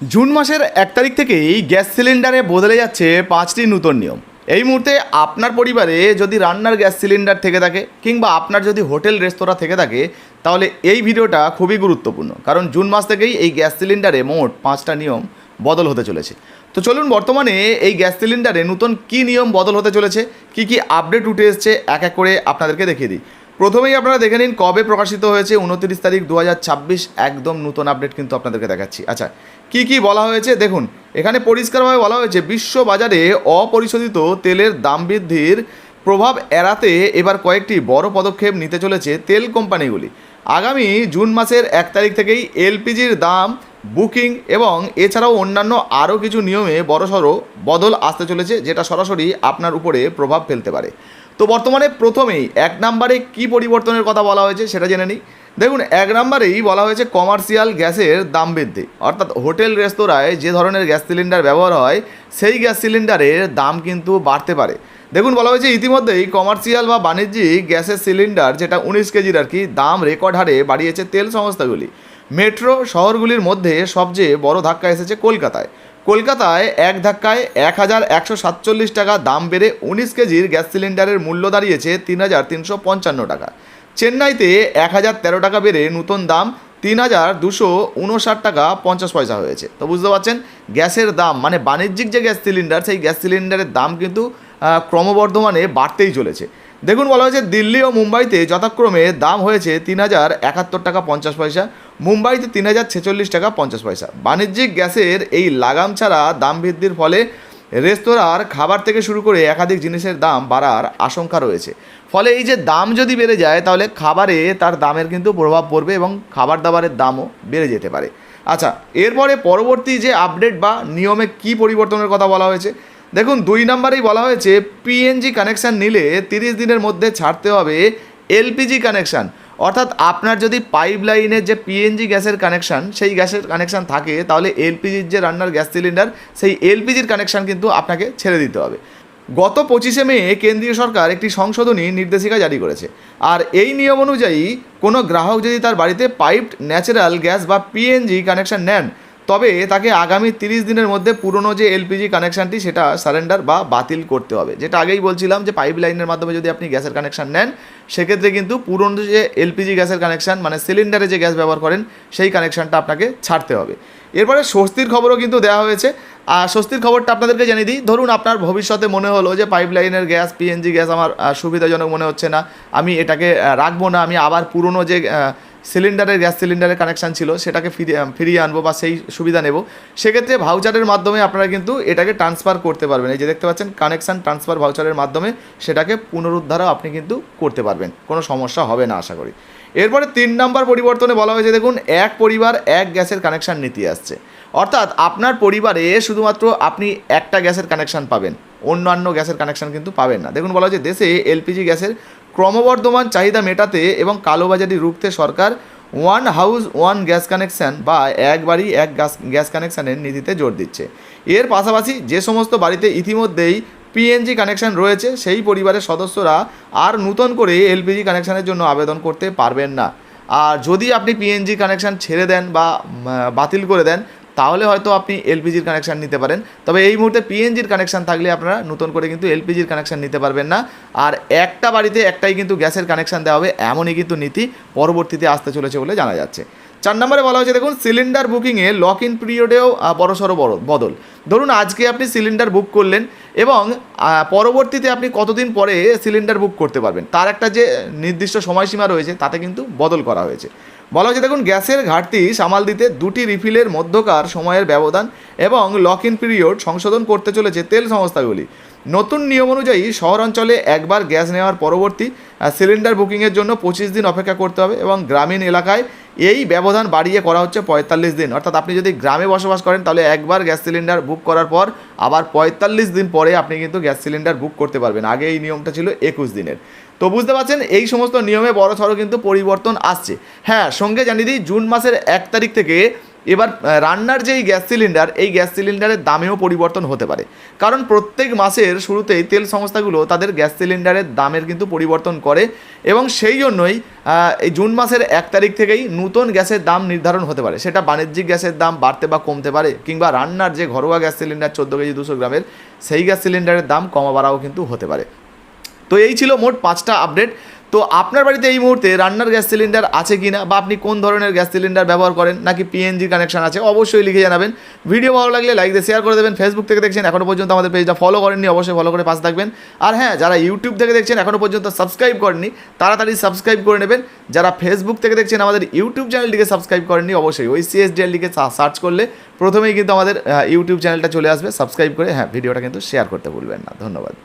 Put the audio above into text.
June মাসের 1 তারিখ থেকেই গ্যাস সিলিন্ডারে বদলে যাচ্ছে 5টি নতুন নিয়ম। এই মুহূর্তে আপনার পরিবারে যদি রান্নার গ্যাস সিলিন্ডার থেকে থাকে কিংবা আপনার যদি হোটেল রেস্তোরাঁ থেকে থাকে, তাহলে এই ভিডিওটা খুবই গুরুত্বপূর্ণ, কারণ জুন মাস থেকেই এই গ্যাস সিলিন্ডারে মোট 5টা নিয়ম বদল হতে চলেছে। তো চলুন বর্তমানে এই গ্যাস সিলিন্ডারে নতুন কী নিয়ম বদল হতে চলেছে, কী আপডেট উঠে এসছে এক এক করে আপনাদেরকে দেখিয়ে দিই। প্রথমেই আপনারা দেখে নিন কবে প্রকাশিত হয়েছে, 29 তারিখ 2026, একদম নতুন আপডেট কিন্তু আপনাদেরকে দেখাচ্ছি। আচ্ছা, কি বলা হয়েছে দেখুন, এখানে পরিষ্কারভাবে বলা হয়েছে বিশ্ব বাজারে অপরিশোধিত তেলের দাম বৃদ্ধির প্রভাব এড়াতে এবার কয়েকটি বড় পদক্ষেপ নিতে চলেছে তেল কোম্পানিগুলি। আগামী জুন মাসের 1 তারিখ থেকেই এলপিজির দাম বুকিং এবং এছাড়াও অন্যান্য আরও কিছু নিয়মে বড়সড় বদল আসতে চলেছে, যেটা সরাসরি আপনার উপরে প্রভাব ফেলতে পারে। তো বর্তমানে প্রথমেই 1 নম্বরে কী পরিবর্তনের কথা বলা হয়েছে সেটা জেনে নিই। দেখুন, 1 নম্বরেই বলা হয়েছে কমার্শিয়াল গ্যাসের দাম বৃদ্ধি, অর্থাৎ হোটেল রেস্তোরাঁয় যে ধরনের গ্যাস সিলিন্ডার ব্যবহার হয় সেই গ্যাস সিলিন্ডারের দাম কিন্তু বাড়তে পারে। দেখুন, বলা হয়েছে ইতিমধ্যেই কমার্শিয়াল বা বাণিজ্যিক গ্যাসের সিলিন্ডার, যেটা 19 কেজির দাম রেকর্ড হারে বাড়িয়েছে তেল সংস্থাগুলি। মেট্রো শহরগুলির মধ্যে সবচেয়ে বড় ধাক্কা এসেছে কলকাতায় এক ধাক্কায় 1147 টাকা দাম বেড়ে 19 কেজির গ্যাস সিলিন্ডারের মূল্য দাঁড়িয়েছে 3355 টাকা। চেন্নাইতে 1013 টাকা বেড়ে নতুন দাম 3259 টাকা 50 পয়সা হয়েছে। তো বুঝতে পারছেন, গ্যাসের দাম মানে বাণিজ্যিক যে গ্যাস সিলিন্ডার, সেই গ্যাস সিলিন্ডারের দাম কিন্তু ক্রমবর্ধমানে বাড়তেই চলেছে। দেখুন, বলা হয়েছে দিল্লি ও মুম্বাইতে যথাক্রমে দাম হয়েছে 3071 টাকা 50 পয়সা, মুম্বাইতে 3046 টাকা 50 পয়সা। বাণিজ্যিক গ্যাসের এই লাগাম ছাড়া দাম বৃদ্ধির ফলে রেস্তোরাঁর খাবার থেকে শুরু করে একাধিক জিনিসের দাম বাড়ার আশঙ্কা রয়েছে। ফলে এই যে দাম যদি বেড়ে যায়, তাহলে খাবারে তার দামের কিন্তু প্রভাব পড়বে এবং খাবার দাবারের দামও বেড়ে যেতে পারে। আচ্ছা, এরপরে পরবর্তী যে আপডেট বা নিয়মে কি পরিবর্তনের কথা বলা হয়েছে, দেখুন 2 নম্বরেই বলা হয়েছে পিএনজি কানেকশান নিলে 30 দিনের মধ্যে ছাড়তে হবে এলপিজি কানেকশান। অর্থাৎ আপনার যদি পাইপ লাইনের যে পিএনজি গ্যাসের কানেকশান, সেই গ্যাসের কানেকশান থাকে, তাহলে এলপিজির যে রান্নার গ্যাস সিলিন্ডার, সেই এলপিজির কানেকশান কিন্তু আপনাকে ছেড়ে দিতে হবে। গত 25শে মে কেন্দ্রীয় সরকার একটি সংশোধনী নির্দেশিকা জারি করেছে। আর এই নিয়ম অনুযায়ী কোনো গ্রাহক যদি তার বাড়িতে পাইপড ন্যাচারাল গ্যাস বা পিএনজি কানেকশান নেন, তবে তাকে আগামী 30 দিনের মধ্যে পুরনো যে এলপিজি কানেকশানটি সেটা সারেন্ডার বা বাতিল করতে হবে। যেটা আগেই বলছিলাম যে পাইপ লাইনের মাধ্যমে যদি আপনি গ্যাসের কানেকশান নেন, সেক্ষেত্রে কিন্তু পুরনো যে এলপিজি গ্যাসের কানেকশান মানে সিলিন্ডারে যে গ্যাস ব্যবহার করেন, সেই কানেকশানটা আপনাকে ছাড়তে হবে। এরপরে স্বস্তির খবরও কিন্তু দেওয়া হয়েছে। আর স্বস্তির খবরটা আপনাদেরকে জানিয়ে দিই। ধরুন আপনার ভবিষ্যতে মনে হলো যে পাইপ লাইনের গ্যাস পিএনজি গ্যাস আমার সুবিধাজনক মনে হচ্ছে না, আমি এটাকে রাখবো না, আমি আবার পুরনো যে সিলিন্ডারের গ্যাস সিলিন্ডারের কানেকশান ছিল সেটাকে ফিরিয়ে আনবো বা সেই সুবিধা নেব। সেক্ষেত্রে ভাউচারের মাধ্যমে আপনারা কিন্তু এটাকে ট্রান্সফার করতে পারবেন। এই যে দেখতে পাচ্ছেন কানেকশান ট্রান্সফার ভাউচারের মাধ্যমে সেটাকে পুনরুদ্ধারও আপনি কিন্তু করতে পারবেন, কোনো সমস্যা হবে না আশা করি। এরপরে 3 নম্বর পরিবর্তনে বলা হয়েছে, দেখুন এক পরিবার এক গ্যাসের কানেকশান নীতি আসছে। অর্থাৎ আপনার পরিবারে শুধুমাত্র আপনি একটা গ্যাসের কানেকশান পাবেন, অন্যান্য গ্যাসের কানেকশান কিন্তু পাবেন না। দেখুন, বলা হয়েছে দেশে এলপিজি গ্যাসের ক্রমবর্ধমান চাহিদা মেটাতে এবং কালোবাজারি রুখতে সরকার one house one gas connection বা এক বাড়ি এক গ্যাস কানেকশানের নীতিতে জোর দিচ্ছে। এর পাশাপাশি যে সমস্ত বাড়িতে ইতিমধ্যেই পিএনজি কানেকশান রয়েছে, সেই পরিবারের সদস্যরা আর নতুন করে এলপিজি কানেকশানের জন্য আবেদন করতে পারবেন না। আর যদি আপনি পিএনজি কানেকশান ছেড়ে দেন বা বাতিল করে দেন, তাহলে হয়তো আপনি এলপিজির কানেকশান নিতে পারেন। তবে এই মুহূর্তে পিএনজির কানেকশান থাকলে আপনারা নতুন করে কিন্তু এলপিজির কানেকশান নিতে পারবেন না। আর একটা বাড়িতে একটাই কিন্তু গ্যাসের কানেকশান দেওয়া হবে, এমনই কিন্তু নীতি পরবর্তীতে আসতে চলেছে বলে জানা যাচ্ছে। 4 নম্বরে বলা হয়েছে, দেখুন সিলিন্ডার বুকিংয়ে লক ইন পিরিয়ডেও বড়সড় বদল। ধরুন আজকে আপনি সিলিন্ডার বুক করলেন এবং পরবর্তীতে আপনি কতদিন পরে সিলিন্ডার বুক করতে পারবেন, তার একটা যে নির্দিষ্ট সময়সীমা রয়েছে তাতে কিন্তু বদল করা হয়েছে। বলা হয়েছে, দেখুন গ্যাসের ঘাটতি সামাল দিতে 2টি রিফিলের মধ্যকার সময়ের ব্যবধান এবং লক ইন পিরিয়ড সংশোধন করতে চলেছে তেল সংস্থাগুলি। নতুন নিয়ম অনুযায়ী শহরাঞ্চলে একবার গ্যাস নেওয়ার পরবর্তী সিলিন্ডার বুকিংয়ের জন্য 25 দিন অপেক্ষা করতে হবে এবং গ্রামীণ এলাকায় এই ব্যবধান বাড়িয়ে করা হচ্ছে 45 দিন। অর্থাৎ আপনি যদি গ্রামে বসবাস করেন, তাহলে একবার গ্যাস সিলিন্ডার বুক করার পর আবার 45 দিন পরে আপনি কিন্তু গ্যাস সিলিন্ডার বুক করতে পারবেন। আগে এই নিয়মটা ছিল 21 দিনের। তো বুঝতে পারছেন, এই সমস্ত নিয়মে বড়সড় কিন্তু পরিবর্তন আসছে। হ্যাঁ, সঙ্গে জানিয়ে দিই জুন মাসের 1 তারিখ থেকে এবার রান্নার যে এই গ্যাস সিলিন্ডার, এই গ্যাস সিলিন্ডারের দামেও পরিবর্তন হতে পারে, কারণ প্রত্যেক মাসের শুরুতেই তেল সংস্থাগুলো তাদের গ্যাস সিলিন্ডারের দামের কিন্তু পরিবর্তন করে, এবং সেই জন্যই এই জুন মাসের 1 তারিখ থেকেই নতুন গ্যাসের দাম নির্ধারণ হতে পারে। সেটা বাণিজ্যিক গ্যাসের দাম বাড়তে বা কমতে পারে, কিংবা রান্নার যে ঘরোয়া গ্যাস সিলিন্ডার 14 কেজি 200 গ্রামের, সেই গ্যাস সিলিন্ডারের দাম কমা বাড়াও কিন্তু হতে পারে। তো এই ছিল মোট 5টা আপডেট। তো আপনার বাড়িতে এই মুহূর্তে রান্নার গ্যাস সিলিন্ডার আছে কি না, বা আপনি কোন ধরনের গ্যাস সিলিন্ডার ব্যবহার করেন, নাকি পিএনজি কানেকশন আছে, অবশ্যই লিখে জানাবেন। ভিডিও ভালো লাগলে লাইক দিয়ে শেয়ার করে দেবেন। ফেসবুক থেকে দেখছেন, এখনও পর্যন্ত আমাদের পেজটা ফলো করেননি, অবশ্যই ফলো করে পাশে থাকবেন। আর হ্যাঁ, যারা ইউটিউব থেকে দেখছেন এখনও পর্যন্ত সাবস্ক্রাইব করেননি, তাড়াতাড়ি সাবস্ক্রাইব করে নেবেন। যারা ফেসবুক থেকে দেখছেন আমাদের ইউটিউব চ্যানেলটিকে সাবস্ক্রাইব করেননি, অবশ্যই ওই CSDL লিখে সার্চ করলে প্রথমেই কিন্তু আমাদের ইউটিউব চ্যানেলটা চলে আসবে। সাবস্ক্রাইব করে হ্যাঁ ভিডিওটা কিন্তু শেয়ার করতে ভুলবেন না। ধন্যবাদ।